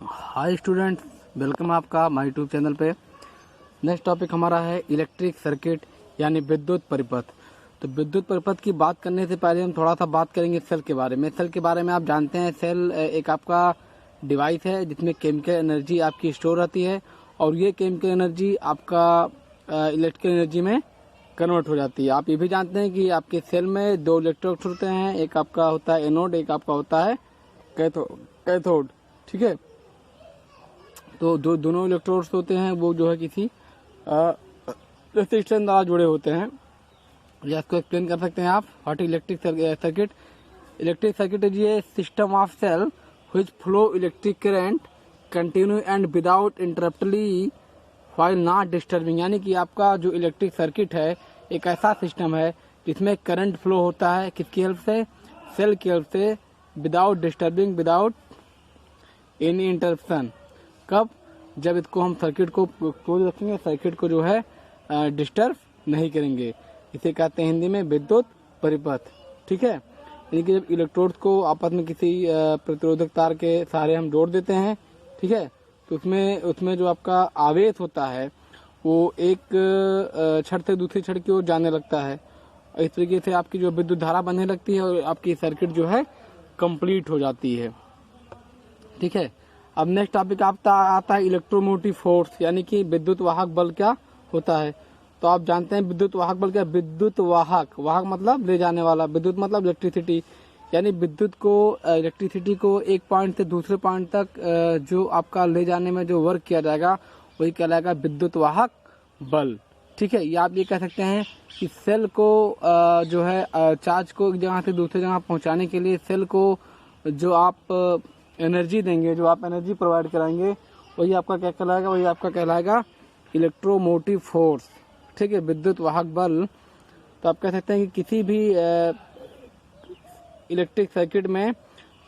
Hi students, welcome आपका हमारे YouTube channel पे। नेक्स्ट टॉपिक हमारा है इलेक्ट्रिक सर्किट यानी विद्युत परिपथ। तो विद्युत परिपथ की बात करने से पहले हम थोड़ा सा बात करेंगे सेल के बारे में। सेल के बारे में आप जानते हैं, सेल एक आपका डिवाइस है जिसमें केमिकल एनर्जी आपकी स्टोर रहती है और ये केमिकल एनर्जी आपका इलेक्ट्रिकल एनर्जी में कन्वर्ट हो जाती है। आप ये भी जानते हैं कि आपके सेल में दो इलेक्ट्रोड होते हैं, एक आपका होता है एनोड, एक आपका होता है कैथोड। ठीक है, तो दोनों इलेक्ट्रोड्स होते हैं वो जो है किसी रेजिस्टेंस द्वारा जुड़े होते हैं। या इसको एक्सप्लेन कर सकते हैं आप, what electric circuit. Electric circuit is a system of cell which flow electric current continue and without interruptly while not disturbing. यानी कि आपका जो इलेक्ट्रिक सर्किट है एक ऐसा सिस्टम है जिसमें करंट फ्लो होता है किसकी हेल्प से, सेल की हेल्प से, without disturbing, without any interruption. कब? जब इसको हम सर्किट को क्लोज रखेंगे, सर्किट को जो है डिस्टर्ब नहीं करेंगे। इसे कहते हैं हिंदी में विद्युत परिपथ। ठीक है, यानी कि जब इलेक्ट्रोड्स को आपस में किसी प्रतिरोधक तार के सहारे हम जोड़ देते हैं, ठीक है, तो उसमें जो आपका आवेश होता है वो एक छड़ से दूसरी छड़ की ओर जाने लगता है। इस तरीके से आपकी जो विद्युत धारा बनने लगती है और आपकी सर्किट जो है कंप्लीट हो जाती है। ठीक है, अब नेक्स्ट टॉपिक आता है इलेक्ट्रोमोटिव फोर्स, यानी कि विद्युत वाहक बल क्या होता है। तो आप जानते हैं विद्युत वाहक बल क्या, विद्युत वाहक मतलब ले जाने वाला, विद्युत मतलब इलेक्ट्रिसिटी, यानी विद्युत को इलेक्ट्रिसिटी को एक पॉइंट से दूसरे पॉइंट तक जो आपका ले जाने में जो वर्क किया जाएगा वही कहलाएगा विद्युत वाहक बल। ठीक है, या आप ये कह सकते हैं कि सेल को जो है चार्ज को एक जगह से दूसरी जगह पहुंचाने के लिए सेल को जो आप एनर्जी देंगे, जो आप एनर्जी प्रोवाइड कराएंगे, वही आपका क्या कहलाएगा, वही आपका कहलाएगा इलेक्ट्रोमोटिव फोर्स। ठीक है, विद्युत वाहक बल। तो आप कह सकते हैं कि किसी भी इलेक्ट्रिक सर्किट में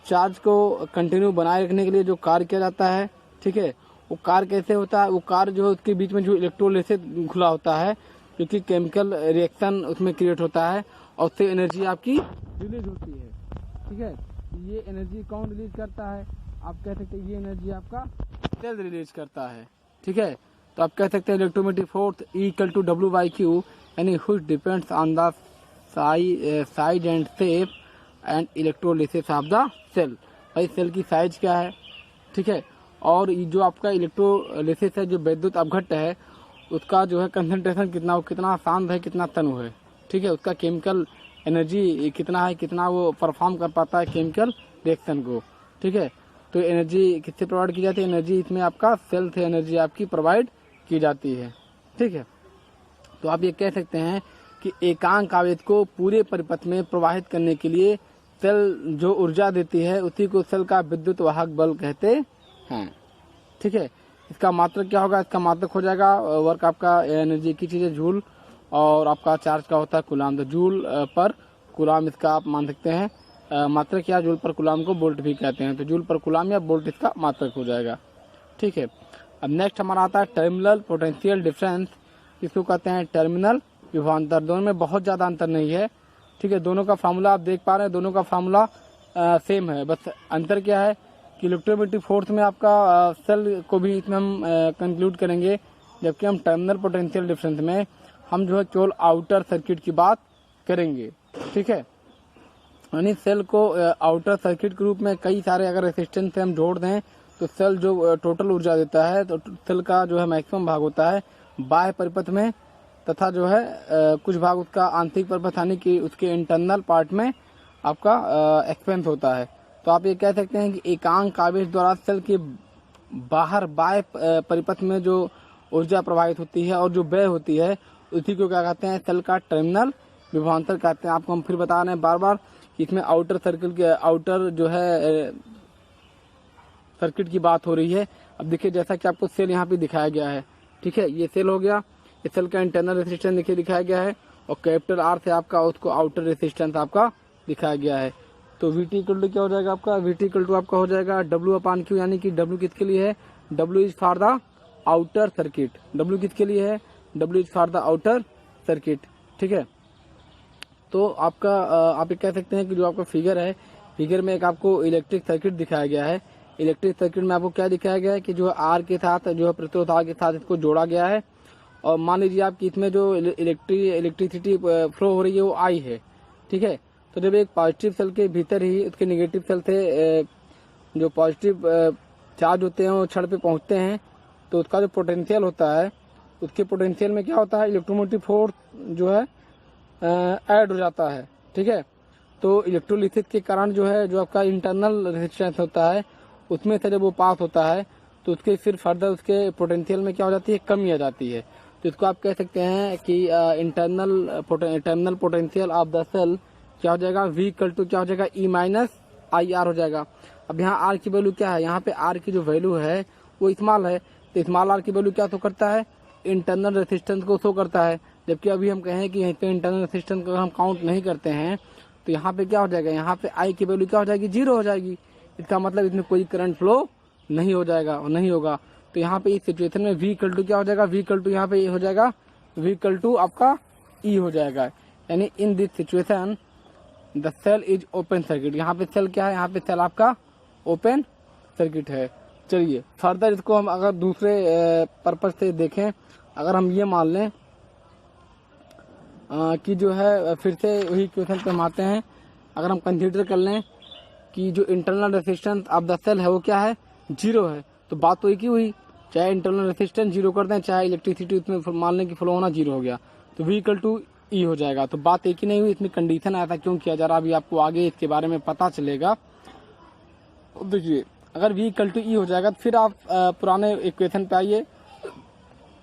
चार्ज को कंटिन्यू बनाए रखने के लिए जो कार्य किया जाता है, ठीक है, वो कार्य कैसे होता है, वो कार्य जो है उसके बीच में जो इलेक्ट्रोलाइसिस खुला होता है, क्योंकि केमिकल रिएक्शन उसमें क्रिएट होता है और उससे एनर्जी आपकी रिलीज होती है। ठीक है, ये एनर्जी कौन रिलीज करता है? आप कह सकते हैं ये एनर्जी आपका सेल रिलीज करता है। ठीक है, तो आप कह सकते हैं electromotive force equal to W/Q, यानी which depends on the size and shape and electrolysis of the cell. भाई सेल की साइज क्या है, ठीक है, और ये जो आपका इलेक्ट्रोलिसिस है, जो विद्युत अपघट्ट है, उसका जो है कंसंट्रेशन कितना शांत है, कितना तनु है। ठीक है, उसका केमिकल एनर्जी कितना है, कितना वो परफॉर्म कर पाता है केमिकल रिएक्शन को। ठीक है, तो एनर्जी किससे प्रोवाइड की जाती है? एनर्जी इसमें आपका सेल से एनर्जी आपकी प्रोवाइड की जाती है। ठीक है, तो आप ये कह सकते हैं कि एकांक आवेश को पूरे परिपथ में प्रवाहित करने के लिए सेल जो ऊर्जा देती है उसी को सेल का विद्युत वाहक बल कहते हैं। ठीक है, इसका मात्रक क्या होगा? इसका मात्रक हो जाएगा वर्क आपका एनर्जी की चीज है जूल, और आपका चार्ज का होता है कूलाम। तो जूल पर कूलाम इसका आप मान सकते हैं मात्रक, या जूल पर कूलाम को वोल्ट भी कहते हैं। तो जूल पर कूलाम या वोल्ट इसका मात्रक हो जाएगा। ठीक है, अब नेक्स्ट हमारा आता है टर्मिनल पोटेंशियल डिफरेंस। इसको कहते हैं टर्मिनल विभवांतर। दोनों में बहुत ज़्यादा अंतर नहीं है। ठीक है, दोनों का फार्मूला आप देख पा रहे हैं, दोनों का फार्मूला सेम है, बस अंतर क्या है कि इलेक्ट्रोमोटिव फोर्स में आपका सेल को भी इसमें हम कंक्लूड करेंगे, जबकि हम टर्मिनल पोटेंशियल डिफरेंस में हम जो है केवल आउटर सर्किट की बात करेंगे। ठीक है, यानी सेल को आउटर सर्किट के रूप में कई सारे अगर रेसिस्टेंस से हम जोड़ दें तो सेल जो टोटल ऊर्जा देता है, तो सेल का जो है मैक्सिमम भाग होता है बाह्य परिपथ में, तथा जो है कुछ भाग उसका आंतरिक परिपथ यानी कि उसके इंटरनल पार्ट में आपका एक्सपेंस होता है। तो आप ये कह सकते हैं कि एकांक आवेश द्वारा सेल के बाहर बाह्य परिपथ में जो ऊर्जा प्रवाहित होती है और जो व्यय होती है उसी को क्या कहते हैं? सेल का टर्मिनल विभवांतर कहते हैं। आपको हम फिर बता रहे हैं बार बार कि इसमें आउटर सर्किल के आउटर जो है सर्किट की बात हो रही है। अब देखिए, जैसा कि आपको सेल यहाँ पे दिखाया गया है, ठीक है, ये सेल हो गया, इस सेल का इंटरनल रेजिस्टेंस देखिए दिखाया गया है, और कैपिटल R से आपका उसको आउटर रेजिस्टेंस आपका दिखाया गया है। तो VT इक्वल टू क्या हो जाएगा आपका? VT इक्वल टू आपका हो जाएगा W/Q, यानी कि W किसके लिए है? W is for the outer circuit. W किसके लिए है? W is for the outer circuit. ठीक है, तो आपका आप ये कह सकते हैं कि जो आपका फिगर है, फिगर में एक आपको इलेक्ट्रिक सर्किट दिखाया गया है। इलेक्ट्रिक सर्किट में आपको क्या दिखाया गया है कि जो आर के साथ जो है प्रतिरोध आर के साथ इसको जोड़ा गया है, और मान लीजिए आपकी इसमें जो इलेक्ट्रिसिटी फ्लो हो रही है वो आई है, ठीक है। तो जब एक पॉजिटिव सेल के भीतर ही उसके नेगेटिव सेल से जो पॉजिटिव चार्ज होते हैं वो छड़ पे पहुंचते हैं, तो उसका जो पोटेंशियल होता है, उसके पोटेंशियल में क्या होता है, इलेक्ट्रोमोटिव फोर्स जो है ऐड हो जाता है, ठीक है। तो इलेक्ट्रोलिसिस के कारण जो है जो आपका इंटरनल रेजिस्टेंस होता है उसमें से जब वो पास होता है तो उसके फिर फर्दर उसके पोटेंशियल में क्या हो जाती है, कमी आ जाती है। तो इसको आप कह सकते हैं कि internal potential of the cell क्या हो जाएगा, V इक्वल टू क्या हो जाएगा, E माइनस आई आर हो जाएगा। अब यहाँ आर की वैल्यू क्या है, यहाँ पे आर की जो वैल्यू है वो स्मॉल है, तो स्मॉल आर की वैल्यू क्या शो करता है, इंटरनल रेजिस्टेंस को शो करता है। जबकि अभी हम कहें कि यहीं पे इंटरनल रेजिस्टेंस को हम काउंट नहीं करते हैं, तो यहाँ पे क्या हो जाएगा, यहाँ पे आई की वैल्यू क्या हो जाएगी, 0 हो जाएगी। इसका मतलब इसमें कोई करंट फ्लो नहीं हो जाएगा और नहीं होगा। तो यहाँ पे इस सिचुएशन में V इक्वल टू क्या हो जाएगा, V इक्वल टू यहाँ पे हो जाएगा, V इक्वल टू आपका E हो जाएगा। यानी in this situation the cell is open circuit. यहाँ पे सेल क्या है, यहाँ पे सेल आपका ओपन सर्किट है। चलिए फर्दर इसको हम अगर दूसरे पर्पज से देखें, अगर हम ये मान लें कि जो है फिर से वही क्वेश्चन पे हम आते हैं, अगर हम कंसीडर कर लें कि जो internal resistance of the cell है वो क्या है, 0 है, तो बात तो एक ही हुई, चाहे इंटरनल रेजिस्टेंस 0 कर दें, चाहे इलेक्ट्रिसिटी उसमें मान लें कि फ्लो होना 0 हो गया, तो V इक्वल टू E हो जाएगा। तो बात एक ही नहीं हुई, इसमें कंडीशन आया था क्यों किया जा रहा, अभी आपको आगे इसके बारे में पता चलेगा। देखिए अगर V इक्वल टू E हो जाएगा तो फिर आप पुराने इक्वेशन पे आइए,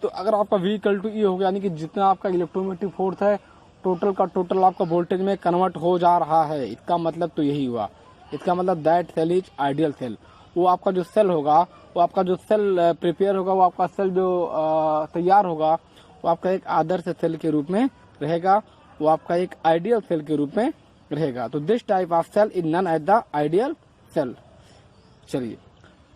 तो अगर आपका V इक्वल टू E हो गया, यानी कि जितना आपका इलेक्ट्रोमोटिव फोर्स है टोटल का टोटल आपका वोल्टेज में कन्वर्ट हो जा रहा है, इसका मतलब तो यही हुआ। इसका मतलब that cell is ideal cell. वो आपका जो सेल होगा, वो आपका जो सेल प्रिपेयर होगा, वो आपका सेल जो तैयार होगा, वो आपका एक आदर्श सेल के रूप में रहेगा, वो आपका एक आइडियल सेल के रूप में रहेगा। तो this type of cell is none as the ideal cell. चलिए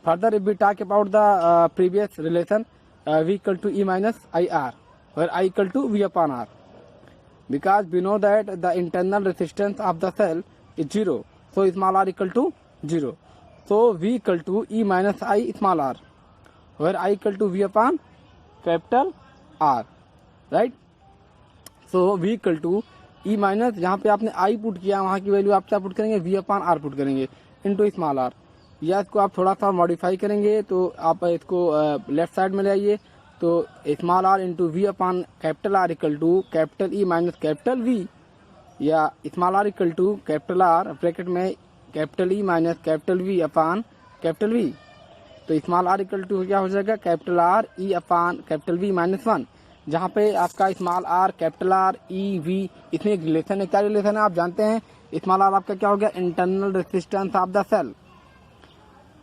further if we talk about the previous relation V equal to E minus I R, where I equal to V upon R, because we know that the internal resistance of the cell is 0, so small r equal to 0, so V equal to E minus I small r, where I equal to V upon capital R, right. So V equal to E minus, यहाँ पे आपने I put किया, वहाँ की value आप क्या put करेंगे, V upon R put करेंगे इनटू स्मॉल r, या इसको आप थोड़ा सा मॉडिफाई करेंगे तो आप इसको लेफ्ट साइड में ले आइए, तो small r into V upon capital R equal to capital E minus capital V, या small r equal to capital R bracket में capital E minus capital V upon capital V। तो small r equal to क्या हो जाएगा, capital R E upon capital V minus 1, जहाँ पे आपका small r capital R E V, इसमें एक रिलेशन है। क्या रिलेशन है आप जानते हैं, स्मॉल r आपका क्या हो गया, internal resistance of the cell,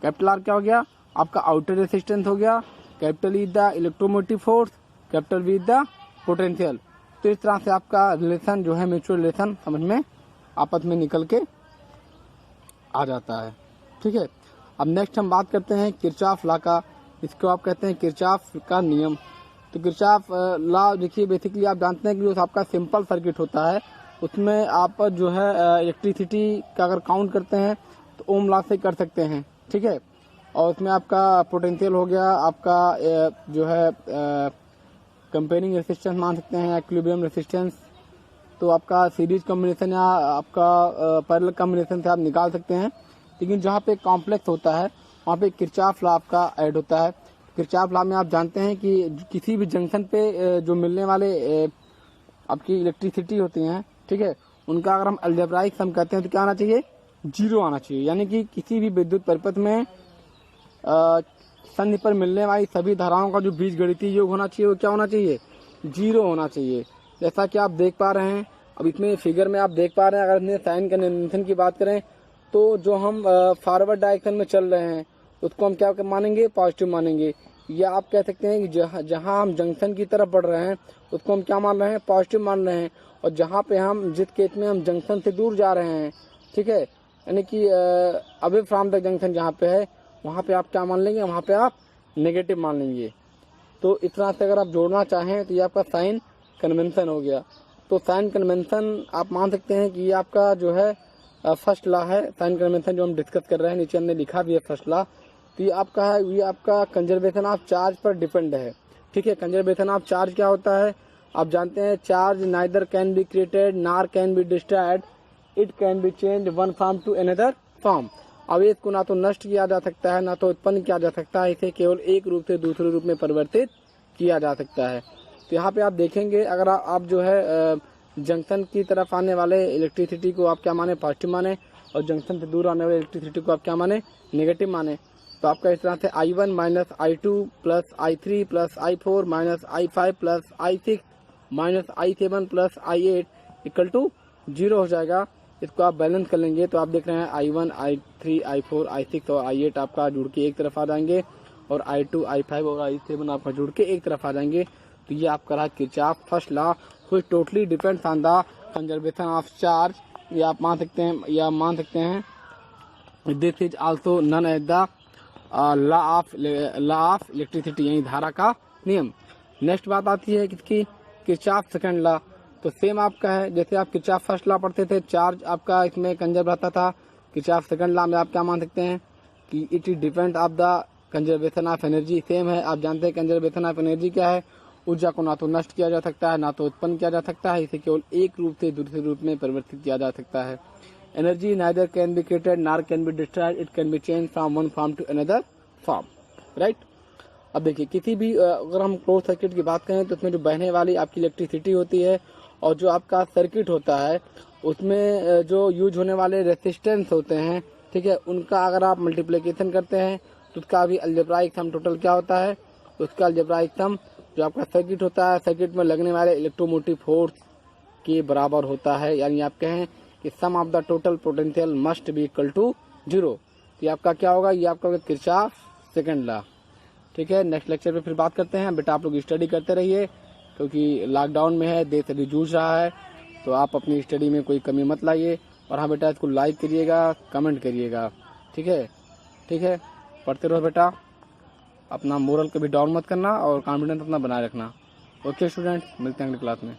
capital R क्या हो गया, आपका आउटर रेजिस्टेंस हो गया, capital E the electromotive force, capital V the potential. तो इस तरह से आपका रिलेशन जो है, म्यूचुअल रिलेशन समझ में आपस में निकल के आ जाता है, ठीक है। अब नेक्स्ट हम बात करते हैं किरचॉफ लॉ का, इसको आप कहते हैं किरचॉफ का नियम। तो किरचॉफ लॉ देखिए बेसिकली आप जानते हैं कि जो आपका सिंपल सर्किट होता है उसमें आप जो है इलेक्ट्रिसिटी का अगर काउंट करते हैं तो ओम लॉ से कर सकते हैं, ठीक है। और उसमें आपका पोटेंशियल हो गया, आपका जो है कंपेयरिंग रेजिस्टेंस मान सकते हैं, इक्विलिब्रियम रेजिस्टेंस, तो आपका सीरीज कॉम्बिनेशन या आपका पैरेलल कॉम्बिनेशन से आप निकाल सकते हैं। लेकिन जहाँ पे कॉम्प्लेक्स होता है वहाँ पे किरचॉफ लॉ आपका ऐड होता है। किरचॉफ लॉ में आप जानते हैं कि किसी भी जंक्शन पे जो मिलने वाले आपकी इलेक्ट्रिसिटी होती हैं, ठीक है, उनका अगर हम अलजेब्राइक सम कहते हैं तो क्या आना चाहिए, 0 आना चाहिए। यानी कि किसी भी विद्युत परिपथ में संधि पर मिलने वाली सभी धाराओं का जो बीजगणितीय योग होना चाहिए वो क्या होना चाहिए, 0 होना चाहिए। जैसा कि आप देख पा रहे हैं, अब इसमें फिगर में आप देख पा रहे हैं, अगर हमने साइन कन्वेंशन की बात करें तो जो हम फॉरवर्ड डायरेक्शन में चल रहे हैं उसको हम क्या मानेंगे, पॉजिटिव मानेंगे। या आप कह सकते हैं कि जहां हम जंक्शन की तरफ बढ़ रहे हैं उसको हम क्या मान रहे हैं, पॉजिटिव मान रहे हैं। और जहां पे हम जिस केस में हम जंक्शन से दूर जा रहे हैं, ठीक है, यानी कि अवे फ्रॉम द जंक्शन जहाँ पे है वहाँ पे आप क्या मान लेंगे, वहाँ पे आप नेगेटिव मान लेंगे। तो इस तरह से अगर आप जोड़ना चाहें तो ये आपका साइन कन्वेंशन हो गया। तो साइन कन्वेंशन आप मान सकते हैं कि ये आपका जो है फर्स्ट लॉ है, साइन कन्वेंशन जो हम डिस्कस कर रहे हैं, नीचे हमने लिखा भी है फर्स्ट लॉ, तो ये आपका है, ये आपका कंजर्वेशन ऑफ चार्ज पर डिपेंड है। ठीक है, कंजर्वेशन ऑफ चार्ज क्या होता है, आप जानते हैं charge neither can be created nor can be destroyed, it can be change one form to another form. आवेश को ना तो नष्ट किया जा सकता है ना तो उत्पन्न किया जा सकता है, इसे केवल एक रूप से दूसरे रूप में परिवर्तित किया जा सकता है। तो यहाँ पे आप देखेंगे, अगर आप जो है जंक्शन की तरफ आने वाले इलेक्ट्रिसिटी को आप क्या माने, पॉजिटिव माने, और जंक्शन से दूर आने वाले इलेक्ट्रिसिटी को आप क्या माने, नेगेटिव माने। तो आपका इस तरह से I1 minus I2 plus I3 plus I4 minus I5 plus I6 minus I7 plus I8 equal to 0 हो जाएगा। इसको आप बैलेंस कर लेंगे तो आप देख रहे हैं I1, I3, I4, I6 और I8 आपका जुड़ के एक तरफ आ जाएंगे, और I2, I5 और I7 आपका जुड़ के एक तरफ आ जाएंगे। तो ये आपका रहा Kirchhoff first law, which totally depends on the conservation of charge. ये आप मान सकते हैं, या मान सकते हैं this is also known as the law of electricity, यानी धारा का नियम। नेक्स्ट बात आती है किसकी, किरचॉफ सेकंड लॉ। तो सेम आपका है, जैसे आप किरचॉफ फर्स्ट लॉ पढ़ते थे, चार्ज आपका इसमें कंजर्व रहता था। किरचॉफ सेकंड लॉ में आप क्या मान सकते हैं कि it is depend of the conservation of energy. Same है, आप जानते हैं कंजर्वेशन ऑफ एनर्जी क्या है, ऊर्जा को ना तो नष्ट किया जा सकता है ना तो उत्पन्न किया जा सकता है, इसे केवल एक रूप से दूसरे रूप में परिवर्तित किया जा सकता है। Energy neither can be created nor can be destroyed, it can be change from one form to another form, right. अब देखिए, किसी भी अगर हम क्लोज सर्किट की बात करें तो उसमें जो बहने वाली आपकी इलेक्ट्रिसिटी होती है और जो आपका सर्किट होता है उसमें जो यूज होने वाले रेसिस्टेंस होते हैं, ठीक है, उनका अगर आप मल्टीप्लिकेशन करते हैं तो उसका भी अलजेब्राइक सम टोटल क्या होता है, उसका अलजेब्राइक सम जो आपका सर्किट होता है, सर्किट में लगने वाले इलेक्ट्रोमोटिव फोर्स के बराबर होता है। यानी आप कहें कि sum of the total potential must be equal to 0। तो ये आपका क्या होगा, ये आपका किरचॉफ सेकंड लॉ। ठीक है, नेक्स्ट लेक्चर पे फिर बात करते हैं। बेटा आप लोग स्टडी करते रहिए, क्योंकि लॉकडाउन में है, देश अभी जूझ रहा है, तो आप अपनी स्टडी में कोई कमी मत लाइए। और हाँ बेटा, इसको लाइक करिएगा, कमेंट करिएगा, ठीक है। ठीक है, पढ़ते रहो बेटा, अपना मोरल कभी डाउन मत करना और कॉन्फिडेंस अपना बनाए रखना। ओके स्टूडेंट, मिलते हैं अगली क्लास में।